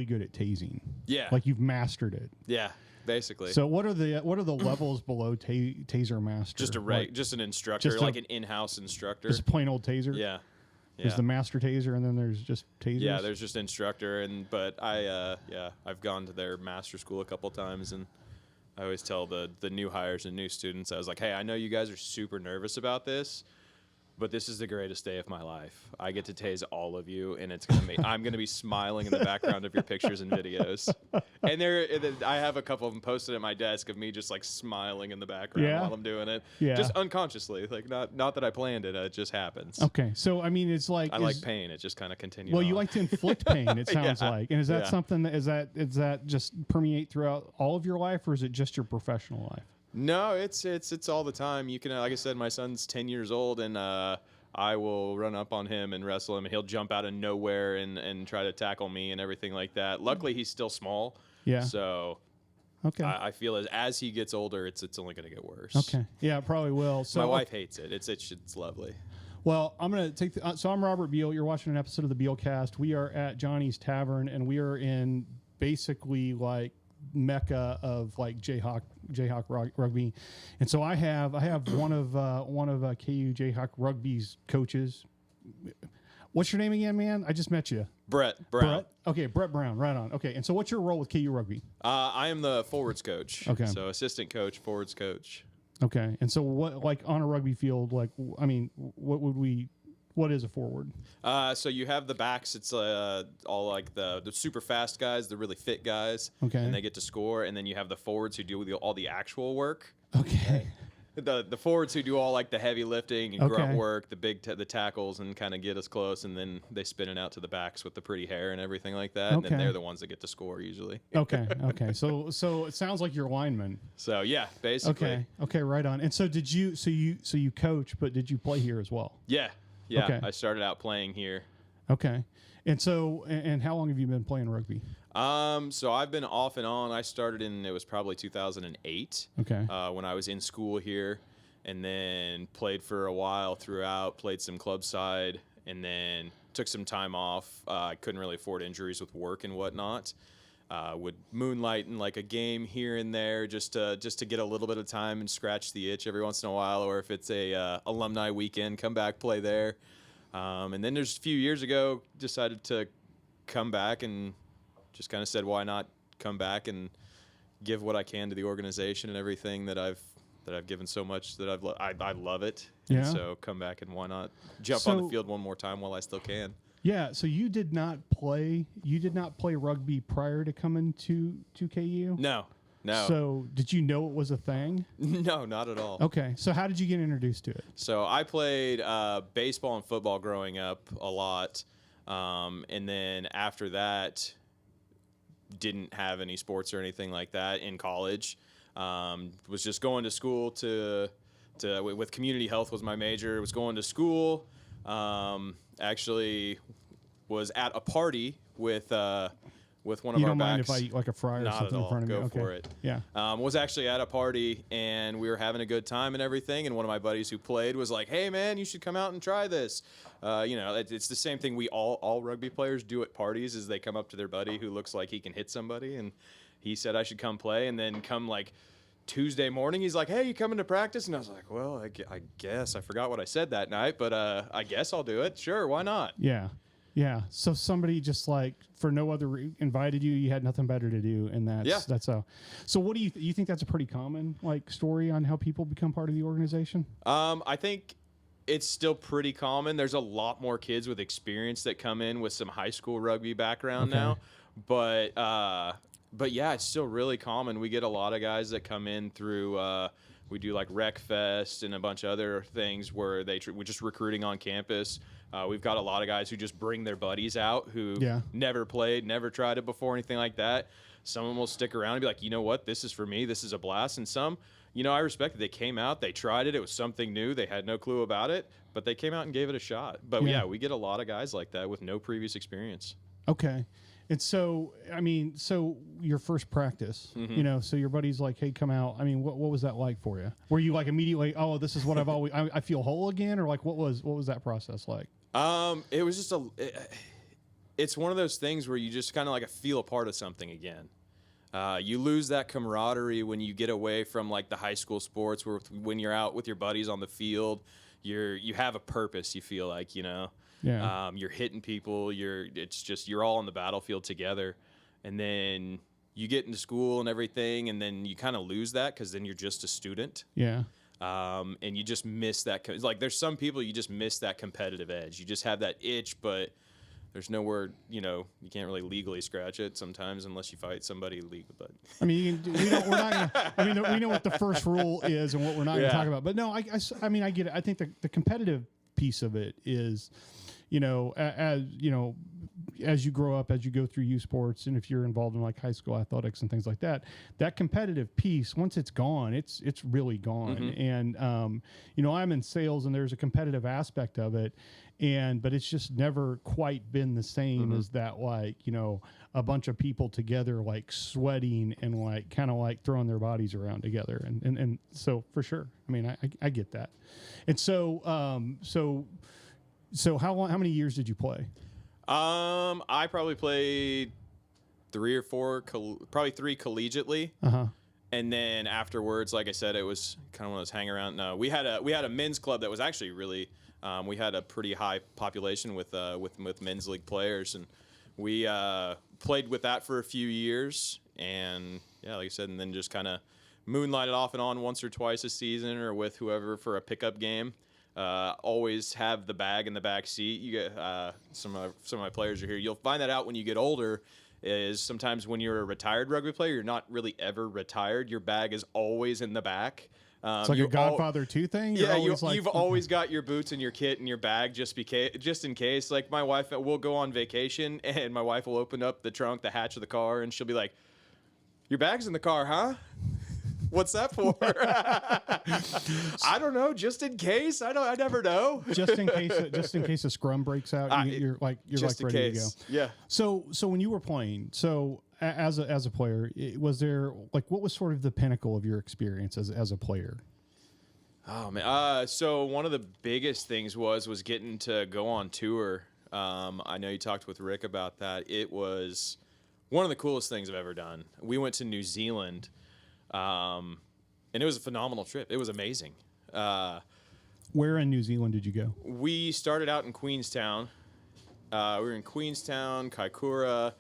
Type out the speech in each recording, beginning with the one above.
really good at tasing. Yeah. Like you've mastered it. Yeah, basically. So what are the levels below taser master? Just an instructor, like an in-house instructor. Just plain old taser. Yeah. There's the master taser, and then there's just tasers. Yeah, there's just instructor, but I've gone to their master school a couple times, and I always tell the new hires and new students, I was like, hey, I know you guys are super nervous about this, but this is the greatest day of my life. I get to tase all of you, and I'm gonna be smiling in the background of your pictures and videos. And I have a couple of them posted at my desk of me just like smiling in the background while I'm doing it, just unconsciously, like not that I planned it. It just happens. Okay, so I mean, it's like I like pain. It just kind of continues. Well, you like to inflict pain. It sounds like, and is that something that is that just permeate throughout all of your life, or is it just your professional life? No, it's all the time. You can, like I said, my son's 10 years old, and I will run up on him and wrestle him, and he'll jump out of nowhere and try to tackle me and everything like that. Luckily, he's still small. Yeah. So okay. I feel as he gets older, it's only going to get worse. Okay. Yeah, it probably will. So my wife hates it. It's lovely. Well, I'm going to take so I'm Robert Beal. You're watching an episode of the Beal Cast. We are at Johnny's Tavern, and we are in basically like mecca of like Jayhawk rugby, and so I have one of KU Jayhawk rugby's coaches. What's your name again, man? I just met you. Brett Brown. Brett? Okay, Brett Brown. Right on. Okay, and so what's your role with KU rugby? I am the forwards coach. Okay. So assistant coach, forwards coach. Okay, and so what, like on a rugby field, like I mean, what is a forward? So you have the backs. It's all like the super fast guys, the really fit guys. Okay. And they get to score. And then you have the forwards who do all the actual work. Okay. The forwards who do all like the heavy lifting and grunt work, the tackles, and kind of get us close. And then they spin it out to the backs with the pretty hair and everything like that. And then they're the ones that get to score usually. Okay. So it sounds like you're lineman. So yeah, basically. Okay. Right on. And so you coach, but did you play here as well? Yeah. I started out playing here. Okay. And so, and how long have you been playing rugby? So I've been off and on. I started it was probably 2008. Okay. When I was in school here, and then played for a while throughout, played some club side, and then took some time off. I couldn't really afford injuries with work and whatnot. Would moonlight in like a game here and there just to get a little bit of time and scratch the itch every once in a while, or if it's a alumni weekend, come back, play there. And then there's a few years ago, decided to come back and just kind of said, why not come back and give what I can to the organization and everything that I've given so much that I love it. Yeah. And so come back and why not jump on the field one more time while I still can. Yeah, so you did not play rugby prior to coming to KU? No. So did you know it was a thing? No, not at all. Okay, so how did you get introduced to it? So I played baseball and football growing up a lot, and then after that, didn't have any sports or anything like that in college. Was just going to school with community health was my major. Was going to school. Actually was at a party with one of our backs. You don't mind if I eat like a fry or Not something at all. in front of me? Go for it. Yeah. Was actually at a party, and we were having a good time and everything, and one of my buddies who played was like, hey, man, you should come out and try this. It's the same thing we all rugby players do at parties is they come up to their buddy who looks like he can hit somebody, and he said I should come play, and then come like Tuesday morning, he's like, hey, you coming to practice? And I was like, well, I guess. I forgot what I said that night, but I guess I'll do it. Sure, why not? Yeah. So somebody just like for no other invited you. You had nothing better to do, and that's how. So what do you think that's a pretty common like story on how people become part of the organization? I think it's still pretty common. There's a lot more kids with experience that come in with some high school rugby background now, but yeah, it's still really common. We get a lot of guys that come in through. We do like Rec Fest and a bunch of other things where we're just recruiting on campus. We've got a lot of guys who just bring their buddies out who never played, never tried it before, anything like that. Some of them will stick around and be like, you know what, this is for me. This is a blast. And some, I respect it. They came out, they tried it. It was something new. They had no clue about it, but they came out and gave it a shot. But yeah, we get a lot of guys like that with no previous experience. Okay. And so, I mean, your first practice, so your buddy's like, hey, come out. I mean, what was that like for you? Were you like immediately, oh, this is what I've always, I feel whole again? Or like, what was that process like? It was just it's one of those things where you just kind of like feel a part of something again. You lose that camaraderie when you get away from like the high school sports, where when you're out with your buddies on the field, you have a purpose. You feel like, you know, you're hitting people. You're all on the battlefield together, and then you get into school and everything, and then you kind of lose that because then you're just a student. Yeah. And you just miss that. Like there's some people you just miss that competitive edge. You just have that itch, but there's nowhere, you know, you can't really legally scratch it sometimes unless you fight somebody legal. But I mean, we're not gonna, I mean, we know what the first rule is and what we're not going to talk about. But no, I mean, I get it. I think the competitive piece of it is, you know, as you know, as you grow up, as you go through youth sports, and if you're involved in like high school athletics and things like that, that competitive piece, once it's gone, it's really gone. Mm-hmm. And you know, I'm in sales, and there's a competitive aspect of it, but it's just never quite been the same as that, like, you know, a bunch of people together, like sweating and like kind of like throwing their bodies around together, and so for sure, I mean, I get that, and so how many years did you play? I probably played 3 or 4, probably 3 collegiately. And then afterwards, like I said, it was kind of one of those hang around. No, we had a men's club that was actually really, we had a pretty high population with men's league players, and we played with that for a few years. And yeah, like I said, and then just kind of moonlighted off and on once or twice a season, or with whoever for a pickup game. Always have the bag in the back seat. You get some of my players are here. You'll find that out when you get older. Is sometimes when you're a retired rugby player, you're not really ever retired. Your bag is always in the back. It's like a Godfather 2 thing. Yeah, you've always got your boots and your kit and your bag just in case. Like my wife will go on vacation, and my wife will open up the trunk, the hatch of the car, and she'll be like, "Your bag's in the car, huh? What's that for?" I don't know. Just in case. I never know. just in case a scrum breaks out, you're like ready to go. Yeah. So when you were playing, as a player, was there like, what was sort of the pinnacle of your experience as a player? Oh man. So one of the biggest things was getting to go on tour. I know you talked with Rick about that. It was one of the coolest things I've ever done. We went to New Zealand. And it was a phenomenal trip. It was amazing. Where in New Zealand did you go? We started out in Queenstown. We were in Queenstown, Kaikoura.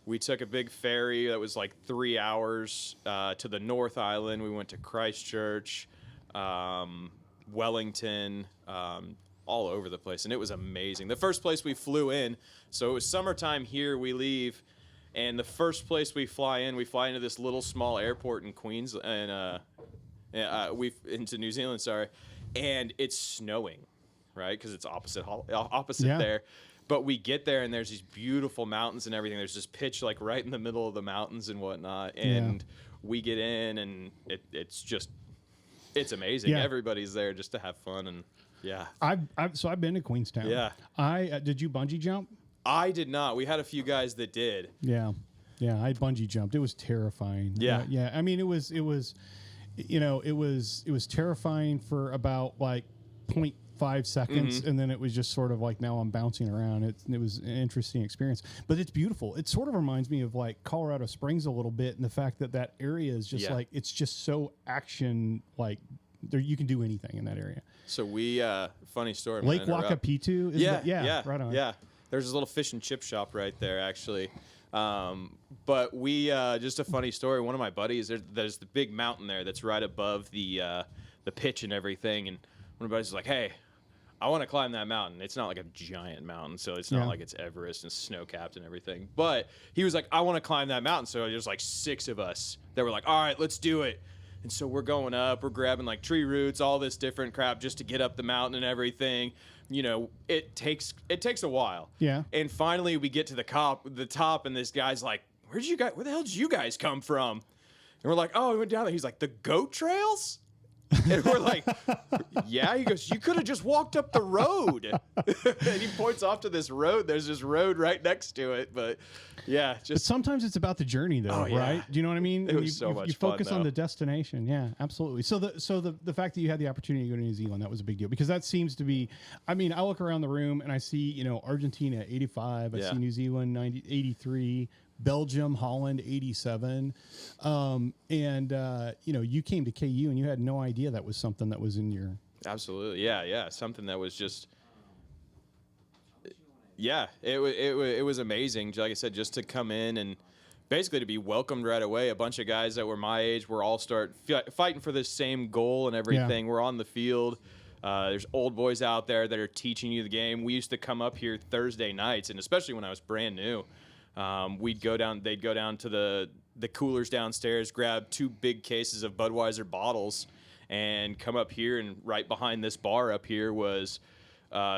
We took a big ferry that was like 3 hours to the North Island. We went to Christchurch, Wellington, all over the place. And it was amazing. The first place we flew in, so it was summertime here, we leave. And the first place we fly into this little small airport in Queens, and into New Zealand, sorry, and it's snowing, right? Because it's opposite there. But we get there, and there's these beautiful mountains and everything. There's this pitch like right in the middle of the mountains and whatnot. And we get in, and it's amazing. Yeah. Everybody's there just to have fun, and yeah. I've been to Queenstown. Yeah. Did you bungee jump? I did not. We had a few guys that did. Yeah. I bungee jumped. It was terrifying. Yeah. I mean, it was, you know, it was terrifying for about like 0.5 seconds, and then it was just sort of like, now I'm bouncing around. It was an interesting experience, but it's beautiful. It sort of reminds me of like Colorado Springs a little bit, and the fact that area is just like, it's just so action, like there, you can do anything in that area. So we, funny story. Lake Wakapitu. Yeah. Right on. Yeah. There's a little fish and chip shop right there, actually. But we, just a funny story. One of my buddies, there's the big mountain there that's right above the pitch and everything. And one of my buddies was like, "Hey, I want to climb that mountain." It's not like a giant mountain, so it's not like it's Everest and snow-capped and everything. But he was like, "I want to climb that mountain." So there's like 6 of us that were like, "All right, let's do it." And so we're going up, we're grabbing like tree roots, all this different crap just to get up the mountain and everything. You know, it takes a while. Yeah. And finally we get to the top, and this guy's like, where the hell did you guys come from? And we're like, "Oh, we went down there." He's like, "The goat trails?" And we're like, yeah. He goes, you could have just walked up the road. And he points off to this road. There's this road right next to it. But yeah, But just sometimes it's about the journey, though, Oh, yeah. right? Do you know what I mean? It was you, so you, much you fun, focus on though. the destination. Yeah, absolutely. So the fact that you had the opportunity to go to New Zealand, that was a big deal, because that seems to be. I mean, I look around the room and I see Argentina 85. I Yeah. see New Zealand 83. Belgium, Holland, 87. You came to KU and you had no idea that was something that was in your. Absolutely. Yeah. Something that was just. Yeah, it was amazing. Like I said, just to come in and basically to be welcomed right away. A bunch of guys that were my age were all fighting for the same goal and everything. Yeah. We're on the field. There's old boys out there that are teaching you the game. We used to come up here Thursday nights, and especially when I was brand new. They'd go down to the coolers downstairs, grab 2 big cases of Budweiser bottles, and come up here. And right behind this bar up here was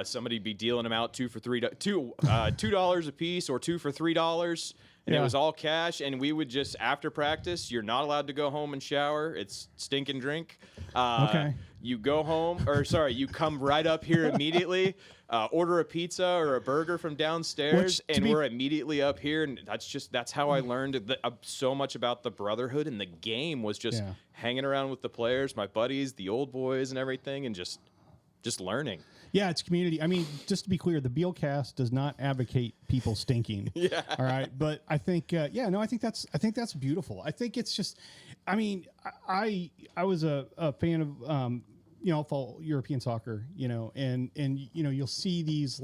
somebody be dealing them out $2 a piece or 2 for $3, and it was all cash. And we would just, after practice, you're not allowed to go home and shower. It's stink and drink. Okay. You go home, you come right up here immediately. Order a pizza or a burger from downstairs, and we're immediately up here. And that's how I learned so much about the brotherhood, and the game was just hanging around with the players, my buddies, the old boys, and everything, and just learning. Yeah, it's community. I mean, just to be clear, the Bealcast does not advocate people stinking. Yeah. All right. But I think, I think that's beautiful. I think it's just, I mean, I was a fan of, follow European soccer, and you'll see these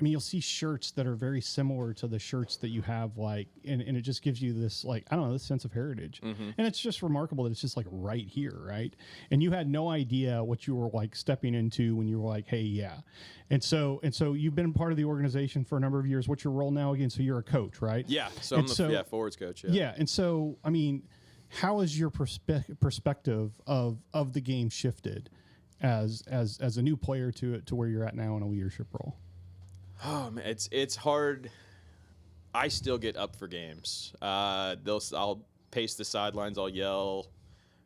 you'll see shirts that are very similar to the shirts that you have, and it just gives you this, this sense of heritage. Mm-hmm. And it's just remarkable that it's just right here, right? And you had no idea what you were stepping into when you were like, hey, yeah. And so you've been part of the organization for a number of years. What's your role now again? So you're a coach, right? Yeah. So I'm the forwards coach. Yeah. Yeah. And so, I mean, how has your perspective of the game shifted as a new player to where you're at now in a leadership role? Oh man, it's hard. I still get up for games. I'll pace the sidelines. I'll yell.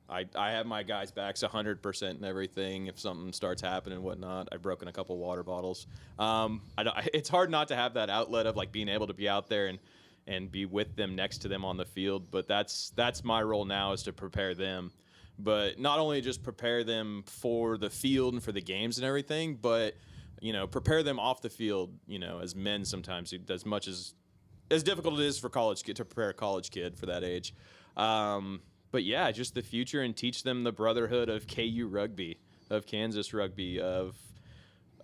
I have my guys' backs 100% and everything. If something starts happening and whatnot, I've broken a couple water bottles. It's hard not to have that outlet of being able to be out there and be with them, next to them on the field. But that's my role now, is to prepare them. But not only just prepare them for the field and for the games and everything, but prepare them off the field. As men, sometimes as much as difficult it is for college kid to prepare a college kid for that age. But yeah, just the future, and teach them the brotherhood of KU rugby, of Kansas rugby, of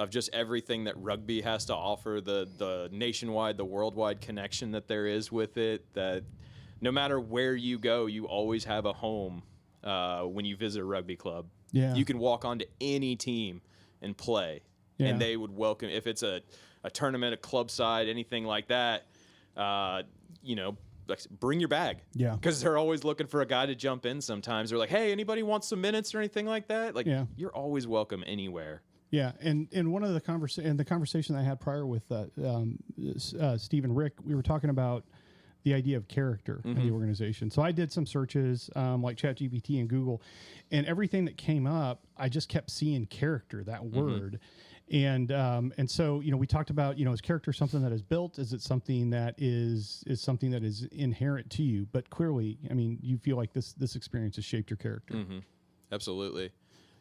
just everything that rugby has to offer, the nationwide, the worldwide connection that there is with it, that no matter where you go, you always have a home when you visit a rugby club. Yeah. You can walk onto any team and play. Yeah. And they would welcome, if it's a tournament, a club side, anything like that, bring your bag. Yeah. Because they're always looking for a guy to jump in sometimes. They're like, hey, anybody want some minutes or anything like that? You're always welcome anywhere. Yeah. And one of the conversation I had prior with Steve and Rick, we were talking about the idea of character in the organization. So I did some searches like ChatGPT and Google, and everything that came up, I just kept seeing character, that word. And so, we talked about, is character something that is built? Is it something that is something that is inherent to you? But clearly, I mean, you feel like this experience has shaped your character. Mm-hmm. Absolutely.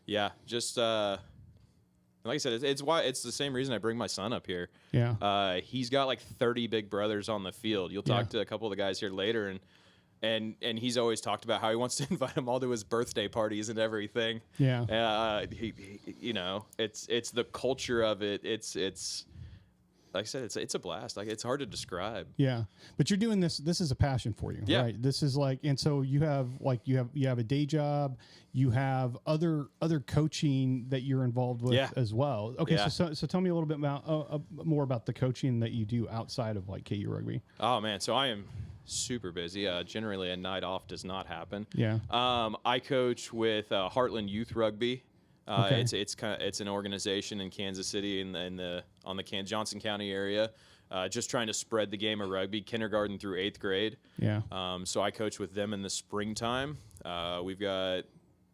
Yeah. Just, like I said, it's the same reason I bring my son up here. Yeah. He's got 30 big brothers on the field. You'll talk to a couple of the guys here later, and he's always talked about how he wants to invite them all to his birthday parties and everything. Yeah. He it's the culture of it. It's like I said, it's a blast. It's hard to describe. Yeah. But you're doing this is a passion for you, right? This is and so you have a day job, you have other coaching that you're involved with as well. Okay. Yeah. So tell me a little bit about more about the coaching that you do outside of KU rugby. Oh man. So I am super busy. Generally a night off does not happen. Yeah. I coach with Heartland Youth Rugby. Okay. It's an organization in Kansas City on the Johnson County area, just trying to spread the game of rugby, kindergarten through 8th grade. Yeah. So I coach with them in the springtime. We've got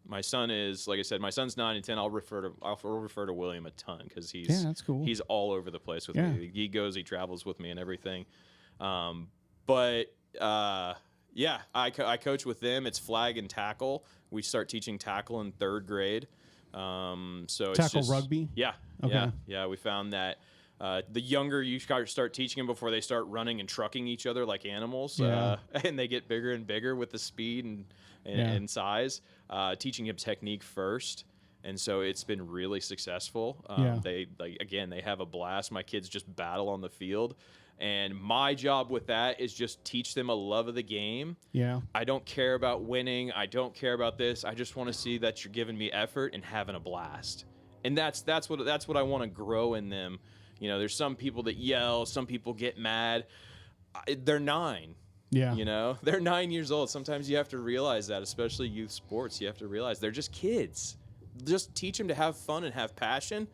My son is, like I said, my son's 9 and 10. I'll refer to William a ton because he's that's cool. He's all over the place with me. He travels with me and everything. I coach with them. It's flag and tackle. We start teaching tackle in 3rd grade. So it's tackle just, rugby. Yeah. Okay. Yeah. We found that the younger you start teaching them before they start running and trucking each other like animals, and they get bigger and bigger with the speed and size, teaching them technique first. And so it's been really successful. They have a blast. My kids just battle on the field. And my job with that is just teach them a love of the game. Yeah. I don't care about winning. I don't care about this. I just want to see that you're giving me effort and having a blast. And that's what I want to grow in them. You know, there's some people that yell, some people get mad. They're 9. Yeah. You know, they're 9 years old. Sometimes you have to realize that, especially youth sports. You have to realize they're just kids. Just teach them to have fun and have passion,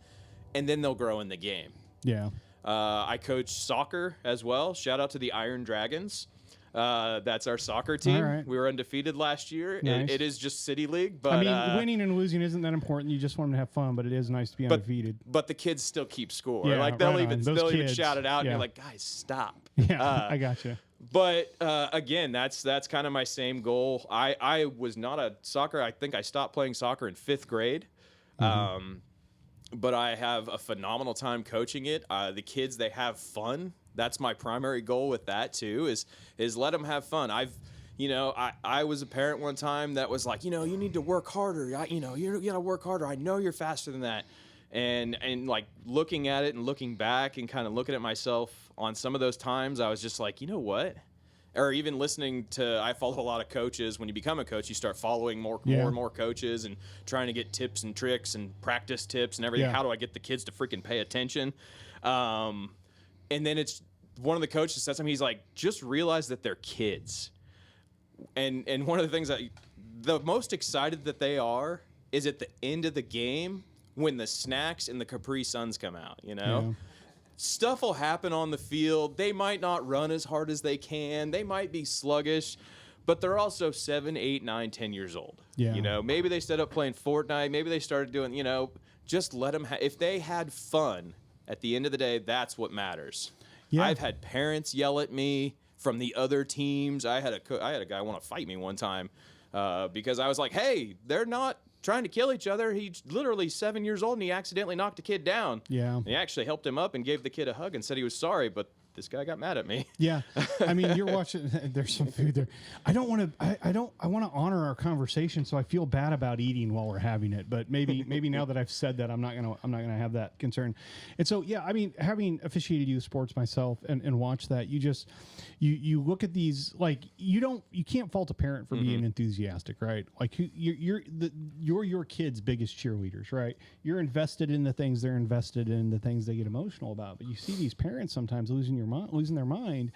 and then they'll grow in the game. Yeah. I coach soccer as well. Shout out to the Iron Dragons. That's our soccer team. All right. We were undefeated last year. Nice. It is just city league, but I mean, winning and losing isn't that important. You just want them to have fun, but it is nice to be undefeated. But the kids still keep score. Yeah, like they'll right even shout it out, and Yeah. you're like, guys, stop. Yeah, I gotcha. But again, that's kind of my same goal. I was not a soccer. I think I stopped playing soccer in 5th grade. But I have a phenomenal time coaching it. The kids, they have fun. That's my primary goal with that too, is let them have fun. I was a parent one time that was like, you need to work harder. You got to work harder. I know you're faster than that. And like looking at it and looking back and kind of looking at myself on some of those times, I was just like, you know what? Or even listening to, I follow a lot of coaches. When you become a coach, you start following more and more coaches and trying to get tips and tricks and practice tips and everything. Yeah. How do I get the kids to freaking pay attention? And then it's one of the coaches said something. He's like, just realize that they're kids. And one of the things the most excited that they are is at the end of the game when the snacks and the Capri Suns come out, Yeah. Stuff will happen on the field. They might not run as hard as they can. They might be sluggish, but they're also 7, 8, 9, 10 years old. Yeah. Maybe they started up playing Fortnite. Maybe they started doing, just let them if they had fun at the end of the day, that's what matters. Yeah. I've had parents yell at me from the other teams. I had a guy want to fight me one time because I was like, hey, they're not trying to kill each other. He's literally 7 years old and he accidentally knocked a kid down. Yeah. And he actually helped him up and gave the kid a hug and said he was sorry, but this guy got mad at me. Yeah. I mean, you're watching, there's some food there. I want to honor our conversation, so I feel bad about eating while we're having it, but maybe now that I've said that, I'm not going to have that concern. And so, yeah, I mean, having officiated youth sports myself and watch that, you look at these, like, you can't fault a parent for being enthusiastic, right? Like you're your kid's biggest cheerleaders, right? You're invested in the things they're invested in, the things they get emotional about, but you see these parents sometimes losing their mind,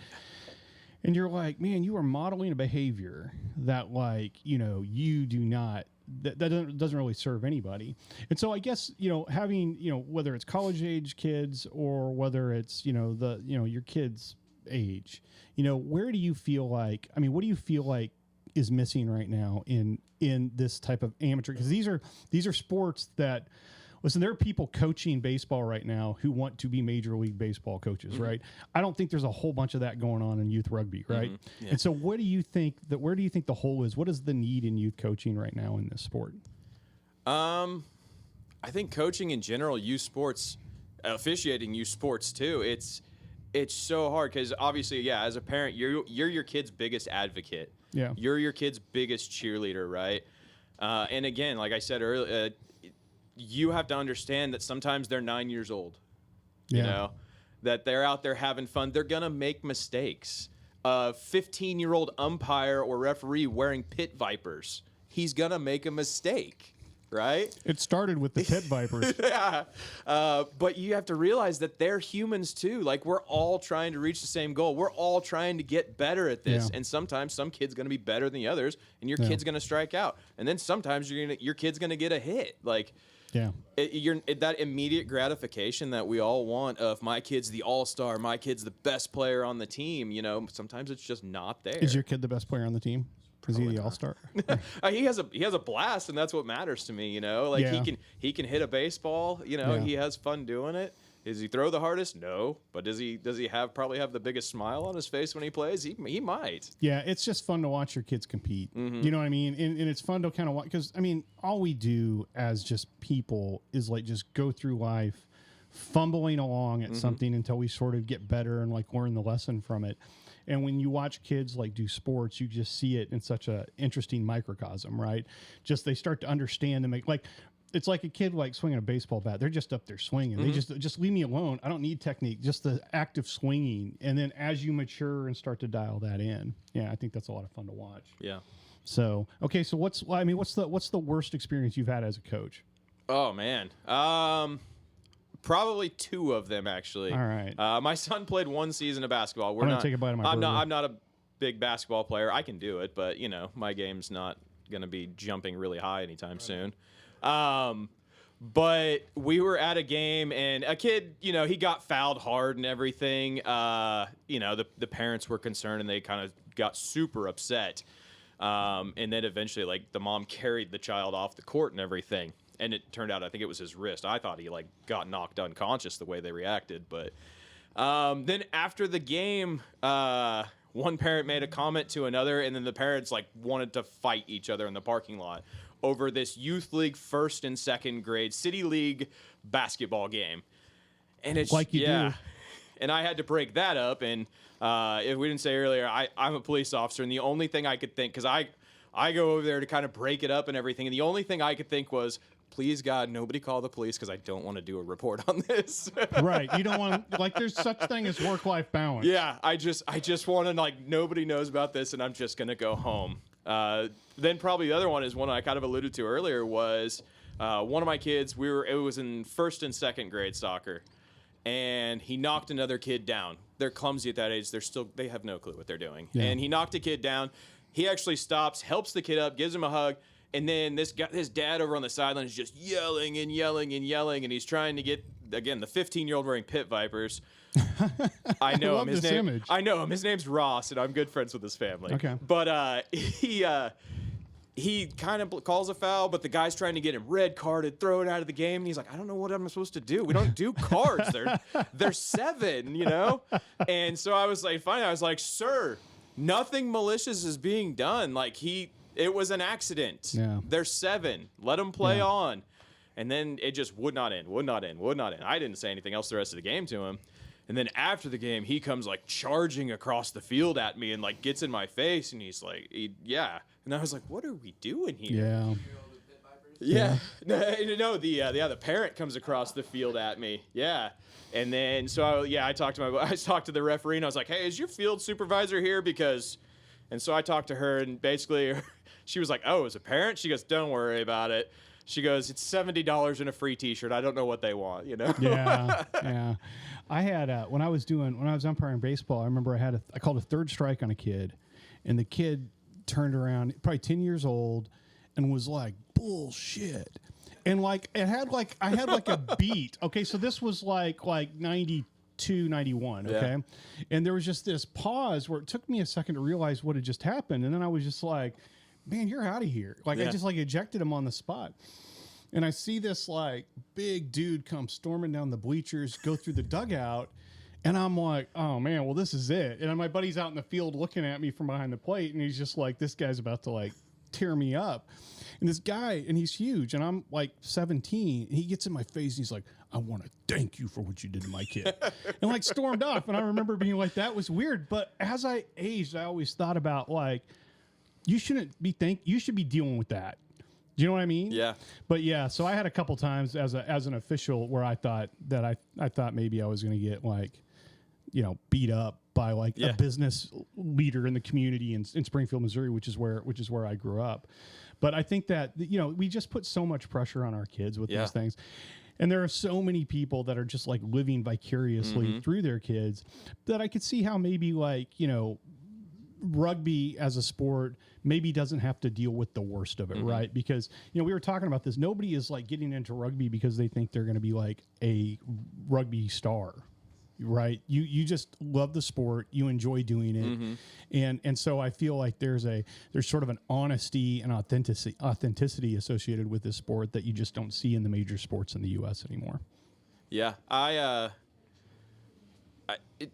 and you're like, man, you are modeling a behavior that, like, you do not, that doesn't really serve anybody. And so I guess, having, whether it's college age kids or whether it's, your kids' age, where do you feel like, what do you feel like is missing right now in this type of amateur? Because these are sports that, listen, there are people coaching baseball right now who want to be Major League Baseball coaches, right? I don't think there's a whole bunch of that going on in youth rugby, right? Yeah. And so where do you think the hole is? What is the need in youth coaching right now in this sport? I think coaching in general, youth sports, officiating youth sports too, it's so hard because obviously, yeah, as a parent, you're your kid's biggest advocate. Yeah. You're your kid's biggest cheerleader, right? And again, like I said earlier, you have to understand that sometimes they're 9 years old, that they're out there having fun. They're going to make mistakes. A 15-year-old umpire or referee wearing pit vipers, he's going to make a mistake, right? It started with the pit vipers. Yeah. But you have to realize that they're humans too. Like, we're all trying to reach the same goal. We're all trying to get better at this. Yeah. And sometimes some kid's going to be better than the others, and your kid's going to strike out. And then sometimes your kid's going to get a hit. Like, Yeah. That immediate gratification that we all want of my kid's the all-star, my kid's the best player on the team, you know, sometimes it's just not there. Is your kid the best player on the team? Is he the all-star? He has a blast, and that's what matters to me, you know. Like he can hit a baseball, you know. He has fun doing it. Does he throw the hardest? No, but does he probably have the biggest smile on his face when he plays? He might. Yeah, it's just fun to watch your kids compete. You know what I mean? And it's fun to kind of watch, because I mean, all we do as just people is like just go through life fumbling along at something until we sort of get better and like learn the lesson from it. And when you watch kids like do sports, you just see it in such a interesting microcosm, right? Just they start to understand and make like. It's like a kid like swinging a baseball bat. They're just up there swinging. They just leave me alone. I don't need technique, just the act of swinging. And then as you mature and start to dial that in, yeah, I think that's a lot of fun to watch. Yeah. So, okay, so what's the worst experience you've had as a coach? Oh man. Probably two of them actually. All right. My son played one season of basketball. I'm gonna take a bite of my burger. I'm not a big basketball player. I can do it, but you know, my game's not gonna be jumping really high anytime soon. But we were at a game and a kid, you know, he got fouled hard and everything. You know, the parents were concerned and they kind of got super upset. And then eventually, like, the mom carried the child off the court and everything. And it turned out, I think it was his wrist. I thought he, like, got knocked unconscious the way they reacted. But then after the game, one parent made a comment to another, and then the parents, like, wanted to fight each other in the parking lot over this youth league first and second grade city league basketball game. And it's like you do. And I had to break that up. And if we didn't say earlier, I'm a police officer, and the only thing I could think, because I go over there to kind of break it up and everything, and the only thing I could think was, please God, nobody call the police, because I don't want to do a report on this. Right. You don't want, like, there's such thing as work-life balance. Yeah, I just want to, like, nobody knows about this, and I'm just going to go home. Then probably the other one is one I kind of alluded to earlier was one of my kids, it was in first and second grade soccer, and he knocked another kid down. They're clumsy at that age. They have no clue what they're doing. Yeah. And he knocked a kid down. He actually stops, helps the kid up, gives him a hug. And then his dad over on the sideline is just yelling and yelling and yelling. And he's trying to get, again, the 15-year-old wearing pit vipers. I know him. I know him. His name's Ross, and I'm good friends with his family. Okay. But he kind of calls a foul, but the guy's trying to get him red carded, throw it out of the game, and he's like, I don't know what I'm supposed to do. We don't do cards. They're 7, you know? And so I was like, sir, nothing malicious is being done. Like, it was an accident. Yeah. They're 7. Let them play on. And then it just would not end. I didn't say anything else the rest of the game to him. And then after the game, he comes like charging across the field at me and like gets in my face, and he's like, yeah. And I was like, what are we doing here? Yeah. No, the parent comes across the field at me. Yeah. And then I talked to the referee, and I was like, hey, is your field supervisor here? And so I talked to her, and basically she was like, oh, as a parent? She goes, don't worry about it. She goes, it's $70 and a free T-shirt. I don't know what they want, you know? Yeah. I had when I was umpiring baseball, I remember I called a third strike on a kid, and the kid turned around, probably 10 years old, and was like, bullshit. And like I had like a beat. Okay, so this was like 92, 91, okay? Yeah. And there was just this pause where it took me a second to realize what had just happened, and then I was just like, man, you're out of here. Like, I just like ejected him on the spot. And I see this like big dude come storming down the bleachers, go through the dugout. And I'm like, oh man, well, this is it. And my buddy's out in the field looking at me from behind the plate. And he's just like, this guy's about to like tear me up. And this guy, and he's huge. And I'm like 17. And he gets in my face and he's like, I want to thank you for what you did to my kid. And like stormed off. And I remember being like, that was weird. But as I aged, I always thought about like, you should be dealing with that. Do you know what I mean? Yeah. But yeah, so I had a couple times as an official where I thought that I thought maybe I was going to get like, you know, beat up by like a business leader in the community in Springfield, Missouri, which is where I grew up. But I think that, you know, we just put so much pressure on our kids with these things. And there are so many people that are just like living vicariously through their kids that I could see how maybe like, you know, rugby as a sport maybe doesn't have to deal with the worst of it, right? Because, we were talking about this. Nobody is like getting into rugby because they think they're going to be like a rugby star, right? You just love the sport, you enjoy doing it, and so I feel like there's sort of an honesty and authenticity associated with this sport that you just don't see in the major sports in the U.S. anymore. Yeah,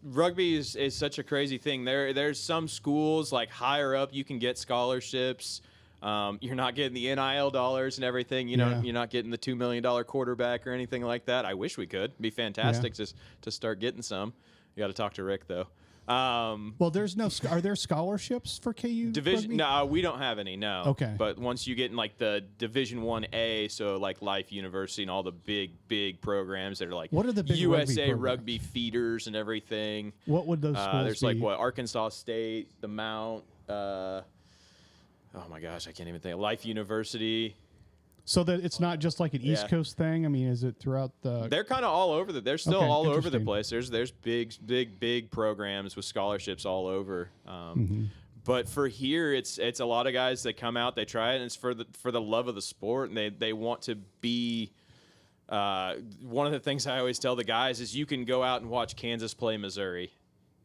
rugby is such a crazy thing. There's some schools like higher up you can get scholarships. You're not getting the NIL dollars and everything. You're not getting the $2 million quarterback or anything like that. I wish we could. It'd be fantastic to start getting some. You got to talk to Rick though. Well, are there scholarships for KU division? rugby? No, we don't have any. No. Okay. But once you get in like the Division 1A, so like Life University and all the big programs that are like what are the big USA rugby feeders and everything. What would those schools there's be? like Arkansas State, the Mount. Oh my gosh, I can't even think. Life University. So that it's not just like an East Coast thing. I mean, is it throughout the? They're kind of all over they're still all over the interesting. place. There's big programs with scholarships all over. But for here, it's a lot of guys that come out, they try it, and it's for the love of the sport, and they want to be. One of the things I always tell the guys is you can go out and watch Kansas play Missouri.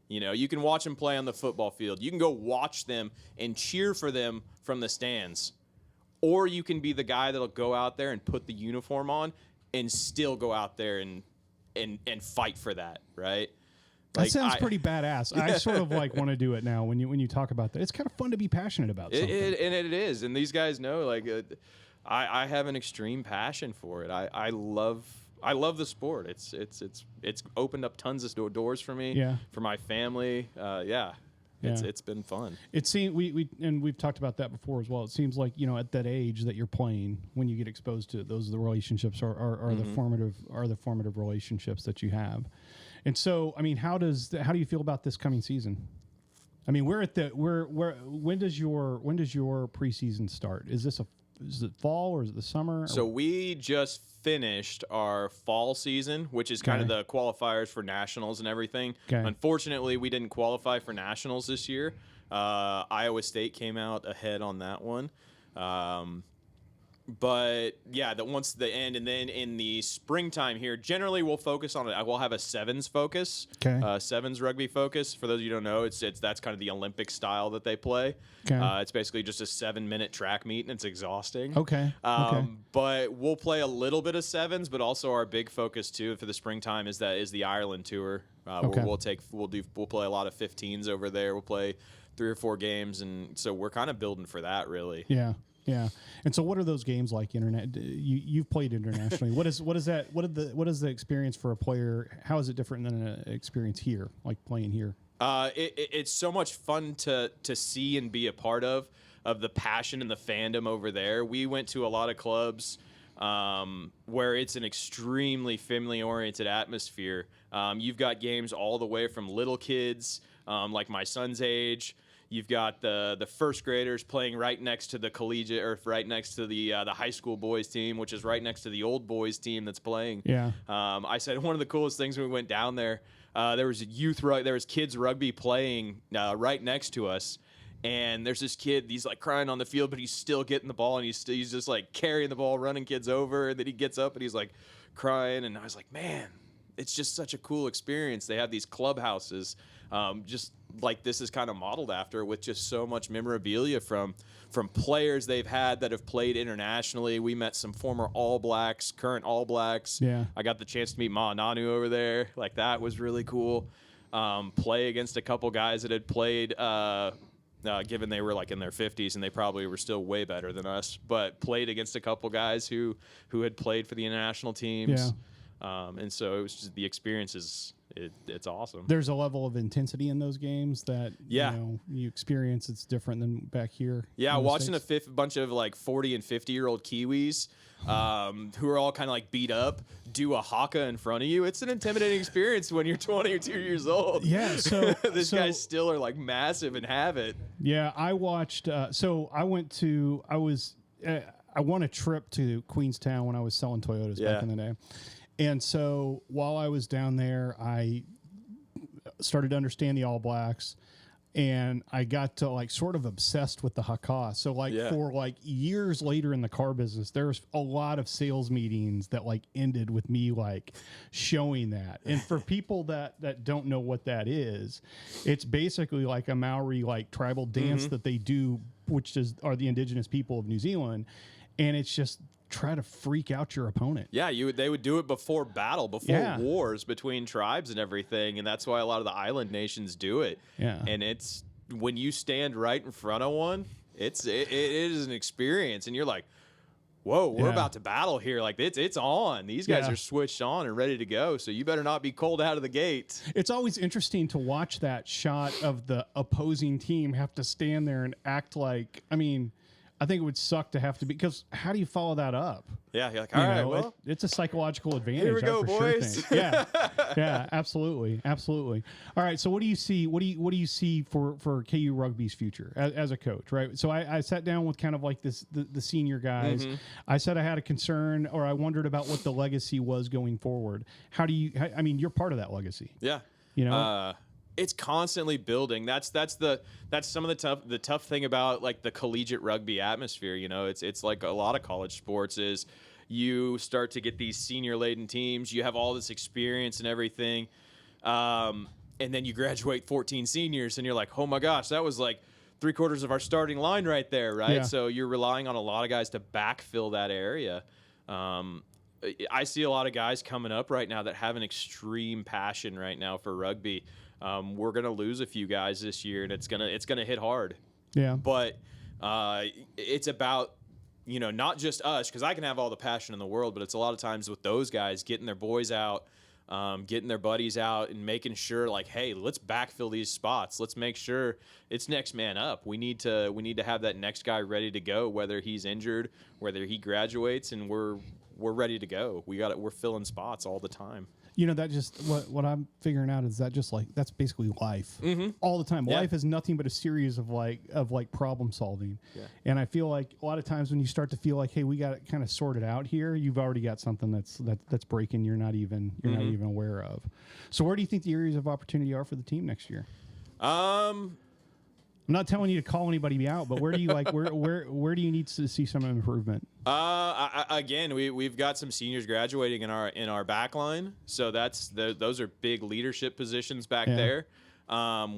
You can watch them play on the football field. You can go watch them and cheer for them from the stands. Or you can be the guy that'll go out there and put the uniform on and still go out there and fight for that, right? That sounds pretty badass. I sort of like want to do it now when you talk about that. It's kind of fun to be passionate about something. It is. And these guys know, like, I have an extreme passion for it. I love the sport. It's opened up tons of doors for me, for my family. It's been fun. It seems we've talked about that before as well. It seems like at that age that you're playing, when you get exposed to it, those are the relationships are the formative relationships that you have. And so, I mean, how do you feel about this coming season? I mean, when does your preseason start? Is it fall or is it the summer? So we just finished our fall season, which is kind of the qualifiers for nationals and everything. Okay. Unfortunately, we didn't qualify for nationals this year. Iowa State came out ahead on that one. But yeah, once the end, and then in the springtime here, generally we'll focus on it. We'll have a sevens focus, sevens rugby focus. For those of you who don't know, that's kind of the Olympic style that they play. Okay. It's basically just a 7-minute track meet, and it's exhausting. Okay. But we'll play a little bit of sevens, but also our big focus too for the springtime is the Ireland tour. Where we'll play a lot of 15s over there. We'll play 3 or 4 games, and so we're kind of building for that really. Yeah. Yeah, and so what are those games like? You've played internationally. What is the experience for a player? How is it different than an experience here, like playing here? It's so much fun to see and be a part of the passion and the fandom over there. We went to a lot of clubs where it's an extremely family-oriented atmosphere. You've got games all the way from little kids, like my son's age. You've got the first graders playing right next to the collegiate, or right next to the high school boys team, which is right next to the old boys team that's playing. Yeah. I said one of the coolest things when we went down there, there was kids rugby playing right next to us. And there's this kid, he's like crying on the field, but he's still getting the ball, and he's just like carrying the ball, running kids over. And then he gets up and he's like crying. And I was like, man, it's just such a cool experience. They have these clubhouses, just like this is kind of modeled after, with just so much memorabilia from players they've had that have played internationally. We met some former All Blacks, current All Blacks. Yeah. I got the chance to meet Ma'ananu over there. Like, that was really cool. Play against a couple guys that had played, given they were like in their 50s and they probably were still way better than us, but played against a couple guys who had played for the international teams. Yeah. And so it was just the experiences. It's awesome. There's a level of intensity in those games that you experience. It's different than back here. Yeah, watching a bunch of like 40 and 50-year-old Kiwis who are all kind of like beat up do a haka in front of you. It's an intimidating experience when you're 22 years old. Yeah, so these guys still are like massive and have it. Yeah, I watched. I won a trip to Queenstown when I was selling Toyotas back in the day. And so while I was down there, I started to understand the All Blacks, and I got to like sort of obsessed with the haka. So like for like years later in the car business, there's a lot of sales meetings that like ended with me like showing that. And for people that don't know what that is, it's basically like a Maori like tribal dance that they do, which are the indigenous people of New Zealand, and it's just try to freak out your opponent. Yeah, they would do it before battle, before wars between tribes and everything, and that's why a lot of the island nations do it. Yeah. And it's when you stand right in front of one, it is an experience, and you're like, whoa, we're about to battle here. Like it's on. These guys are switched on and ready to go. So you better not be cold out of the gate. It's always interesting to watch that shot of the opposing team have to stand there and act like, I mean, I think it would suck to have to be, because how do you follow that up? Yeah, you're like, all right, well, it's a psychological advantage. Here we go, boys. Sure yeah, absolutely. All right, so what do you see? What do you see for KU Rugby's future as a coach? Right. So I sat down with kind of like the senior guys. I said I had a concern, or I wondered about what the legacy was going forward. I mean, you're part of that legacy. Yeah. You know. It's constantly building. That's some of the tough thing about like the collegiate rugby atmosphere. You know, it's like a lot of college sports is you start to get these senior laden teams. You have all this experience and everything, and then you graduate 14 seniors, and you're like, oh my gosh, that was like 3/4 of our starting line right there, right? Yeah. So you're relying on a lot of guys to backfill that area. I see a lot of guys coming up right now that have an extreme passion right now for rugby. We're gonna lose a few guys this year, and it's gonna hit hard. Yeah. But it's about, you know, not just us, because I can have all the passion in the world, but it's a lot of times with those guys getting their boys out, getting their buddies out, and making sure like, hey, let's backfill these spots. Let's make sure it's next man up. We need to have that next guy ready to go, whether he's injured, whether he graduates, and we're ready to go. We're filling spots all the time. You know, that just what I'm figuring out is that just like that's basically life all the time. Yeah. Life is nothing but a series of problem solving, and I feel like a lot of times when you start to feel like, hey, we got it kind of sorted out here, you've already got something that's breaking. You're not even aware of. So where do you think the areas of opportunity are for the team next year? I'm not telling you to call anybody out, but where do you where do you need to see some improvement? Again, we've got some seniors graduating in our back line, so those are big leadership positions back there.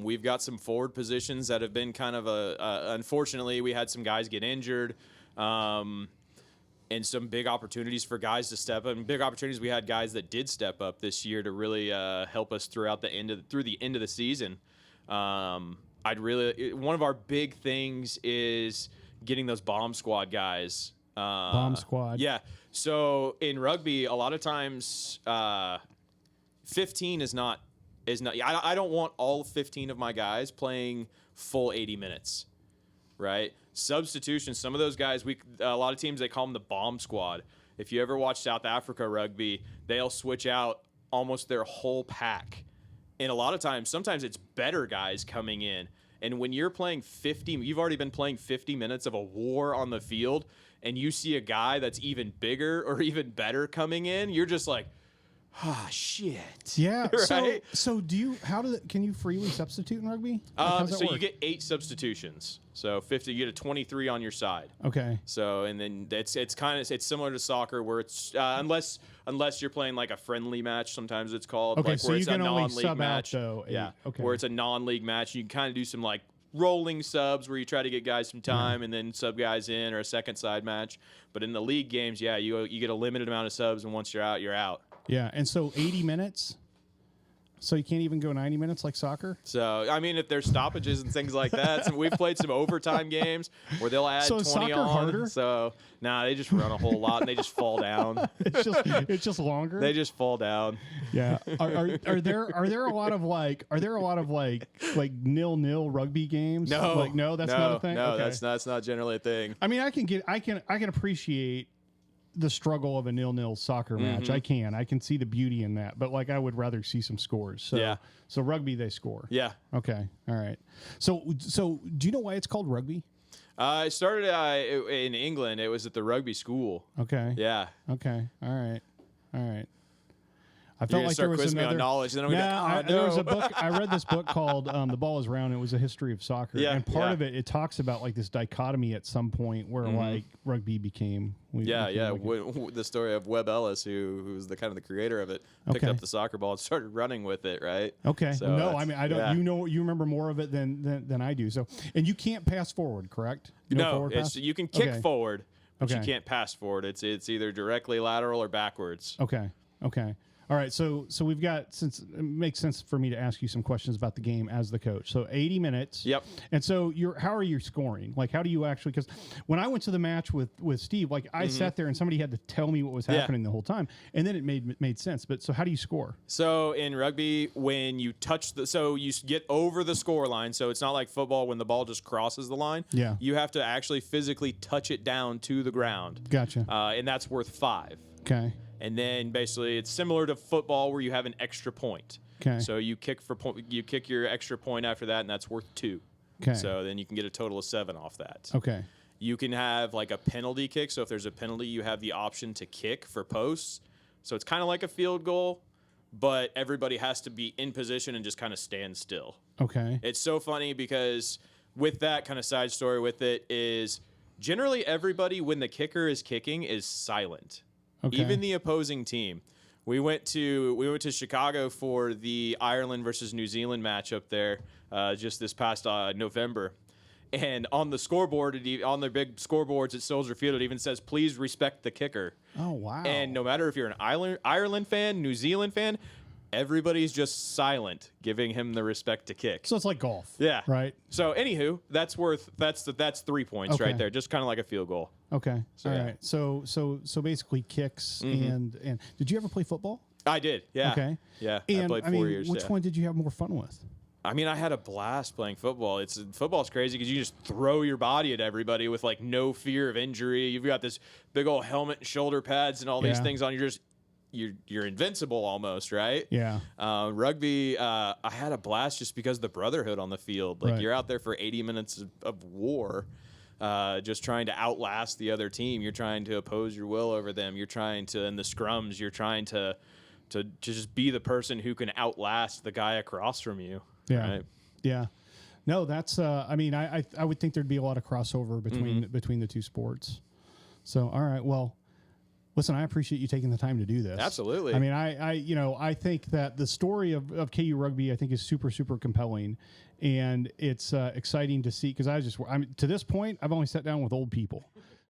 We've got some forward positions that have been kind of unfortunately, we had some guys get injured, and some big opportunities for guys to step up. And big opportunities, we had guys that did step up this year to really help us through the end of the season. One of our big things is getting those bomb squad guys. Bomb squad. Yeah. So in rugby, a lot of times, 15 is not. I don't want all 15 of my guys playing full 80 minutes, right? Substitutions. Some of those guys, a lot of teams, they call them the bomb squad. If you ever watch South Africa rugby, they'll switch out almost their whole pack. And a lot of times, sometimes it's better guys coming in. And when you're playing 50, you've already been playing 50 minutes of a war on the field, and you see a guy that's even bigger or even better coming in, you're just like, shit. Yeah. Right? So can you freely substitute in rugby? So you get 8 substitutions. So 50, you get a 23 on your side. Okay. So, and then it's similar to soccer where it's unless you're playing like a friendly match, sometimes it's called. Okay, like, so where you it's can a only non-league sub match. out though. Yeah. Okay. Where it's a non-league match, you can kind of do some like rolling subs where you try to get guys some time and then sub guys in, or a second side match. But in the league games, you get a limited amount of subs, and once you're out, you're out. Yeah, and so 80 minutes. So you can't even go 90 minutes like soccer? So, I mean, if there's stoppages and things like that, so we've played some overtime games where they'll add 20 soccer on. Harder? So, they just run a whole lot and they just fall down. It's just longer. They just fall down. Yeah. Are there a lot of like 0-0 rugby games? No, that's not a thing. No, okay. that's not generally a thing. I mean, I can appreciate the struggle of a 0-0 soccer match. I can see the beauty in that, but like I would rather see some scores. So rugby, they score. Yeah. Okay. All right. So do you know why it's called rugby? It started in England. It was at the rugby school. Okay. Yeah. Okay. All right. I You're felt gonna like start there was quizzing me another on knowledge, and then I'm gonna be there like, was oh, a book. I read this book called "The Ball Is Round." It was a history of soccer, Yeah, and part yeah. of it talks about like this dichotomy at some point where like rugby became. The story of Webb Ellis, who was the kind of the creator of it, picked Okay. up the soccer ball and started running with it, right? Okay. So No, I mean I don't. yeah. You remember more of it than I do. So, and you can't pass forward, correct? No, forward pass? you can kick Okay. forward, but you Okay. can't pass forward. It's either directly lateral or backwards. Okay. Okay. All right. So we've got, since it makes sense for me to ask you some questions about the game as the coach. So 80 minutes. Yep. And so how are you scoring? Like, how do you actually, because when I went to the match with Steve, like I sat there and somebody had to tell me what was happening the whole time. And then it made sense. But so how do you score? So in rugby, when you touch so you get over the score line. So it's not like football when the ball just crosses the line. Yeah. You have to actually physically touch it down to the ground. Gotcha. And that's worth 5. Okay. And then basically it's similar to football where you have an extra point. Okay. So you kick your extra point after that, and that's worth 2. Okay. So then you can get a total of 7 off that. Okay. You can have like a penalty kick. So if there's a penalty, you have the option to kick for posts. So it's kind of like a field goal, but everybody has to be in position and just kind of stand still. Okay. It's so funny because with that kind of side story with it is generally everybody when the kicker is kicking is silent. Okay. Even the opposing team. We went to Chicago for the Ireland versus New Zealand match up there just this past November. And on the scoreboard, on their big scoreboards at Soldier Field, it even says, "Please respect the kicker." Oh, wow. And no matter if you're an Ireland fan, New Zealand fan, everybody's just silent, giving him the respect to kick. So it's like golf. Yeah. Right. So anywho, that's 3 points Okay. right there, just kind of like a field goal. Okay. So, All yeah. right. So basically kicks and did you ever play football? I did. Yeah. Okay. Yeah. And I played 4 years. which yeah. one did you have more fun with? I mean, I had a blast playing football. Football's crazy because you just throw your body at everybody with like no fear of injury. You've got this big old helmet and shoulder pads and all these Yeah. things on. You're invincible almost, right? Yeah. Rugby, I had a blast just because of the brotherhood on the field. Like Right. you're out there for 80 minutes of war, just trying to outlast the other team. You're trying to oppose your will over them. You're trying to, in the scrums, you're trying to just be the person who can outlast the guy across from you. Yeah. Right? Yeah. No, that's I mean, I would think there'd be a lot of crossover between the two sports. So, all right. Well, listen, I appreciate you taking the time to do this. Absolutely. I mean, I think that the story of KU Rugby, I think, is super, super compelling. And it's exciting to see because to this point, I've only sat down with old people.